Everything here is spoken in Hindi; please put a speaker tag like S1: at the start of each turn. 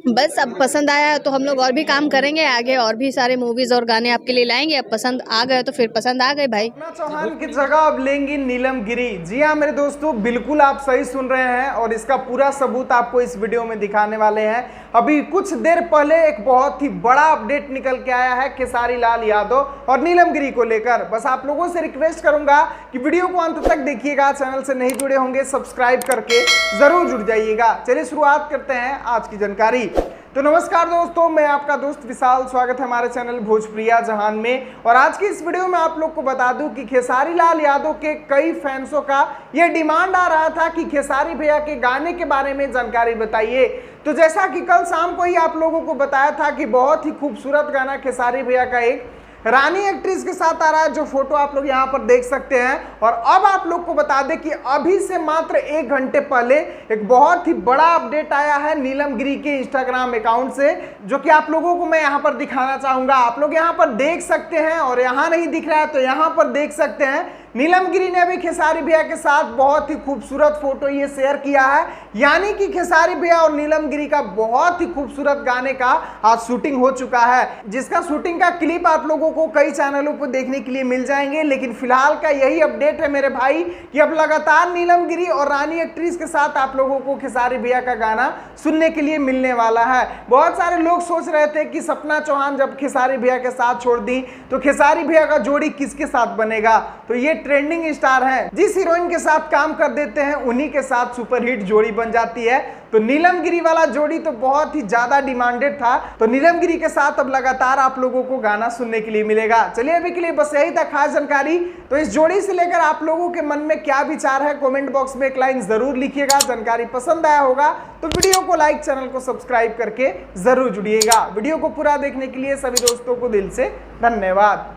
S1: बस अब पसंद आया तो हम लोग और भी काम करेंगे आगे, और भी सारे मूवीज और गाने आपके लिए लाएंगे। अब पसंद आ गए तो फिर पसंद आ गए भाई।
S2: सपना चौहान की जगह अब लेंगी नीलम गिरी। जी हाँ मेरे दोस्तों, बिल्कुल आप सही सुन रहे हैं और इसका पूरा सबूत आपको इस वीडियो में दिखाने वाले हैं। अभी कुछ देर पहले एक बहुत ही बड़ा अपडेट निकल के आया है खेसारी लाल यादव और नीलम गिरी को लेकर। बस आप लोगों से रिक्वेस्ट करूंगा कि वीडियो को अंत तक देखिएगा। चैनल से नहीं जुड़े होंगे सब्सक्राइब करके जरूर जुड़ जाइएगा। चलिए शुरुआत करते हैं आज की जानकारी। तो नमस्कार दोस्तों, मैं आपका दोस्त विशाल, स्वागत है हमारे चैनल भोजप्रिया जहान में। और आज की इस वीडियो में आप लोग को बता दूं कि खेसारी लाल यादव के कई फैंसों का यह डिमांड आ रहा था कि खेसारी भैया के गाने के बारे में जानकारी बताइए। तो जैसा कि कल शाम को ही आप लोगों को बताया था कि बहुत ही खूबसूरत गाना खेसारी भैया का एक रानी एक्ट्रेस के साथ आ रहा है, जो फोटो आप लोग यहाँ पर देख सकते हैं। और अब आप लोग को बता दें कि अभी से मात्र 1 घंटे पहले एक बहुत ही बड़ा अपडेट आया है नीलम गिरी के इंस्टाग्राम अकाउंट से, जो कि आप लोगों को मैं यहाँ पर दिखाना चाहूंगा। आप लोग यहाँ पर देख सकते हैं, और यहाँ नहीं दिख रहा है तो यहाँ पर देख सकते हैं। नीलम गिरी ने अभी खेसारी भैया के साथ बहुत ही खूबसूरत फोटो ये शेयर किया है, यानी कि खेसारी भैया और नीलम गिरी का बहुत ही खूबसूरत गाने का आज शूटिंग हो चुका है, जिसका शूटिंग का क्लिप आप लोगों को कई चैनलों पर देखने के लिए मिल जाएंगे। लेकिन फिलहाल का यही अपडेट है मेरे भाई कि अब लगातार नीलम गिरी और रानी एक्ट्रेस के साथ आप लोगों को खेसारी भैया का गाना सुनने के लिए मिलने वाला है। बहुत सारे लोग सोच रहे थे कि सपना चौहान जब खेसारी भैया के साथ छोड़ दी तो खेसारी भैया का जोड़ी किसके साथ बनेगा। तो ये ट्रेंडिंग स्टार है, जिस हीरोइन के साथ काम कर देते हैं उन्हीं के साथ सुपरहिट जोड़ी बन जाती है। तो नीलम गिरी वाला जोड़ी तो बहुत ही ज्यादा डिमांडेड था, तो नीलम गिरी के साथ अब लगातार आप लोगों को गाना सुनने के लिए मिलेगा। चलिए अभी के लिए बस यही था खास जानकारी। तो इस जोड़ी से लेकर आप लोगों के मन में क्या विचार है, कमेंट बॉक्स में एक लाइन जरूर लिखिएगा। जानकारी पसंद आया होगा तो वीडियो को लाइक, चैनल को सब्सक्राइब करके जरूर जुड़िएगा। वीडियो को पूरा देखने के लिए सभी दोस्तों को दिल से धन्यवाद।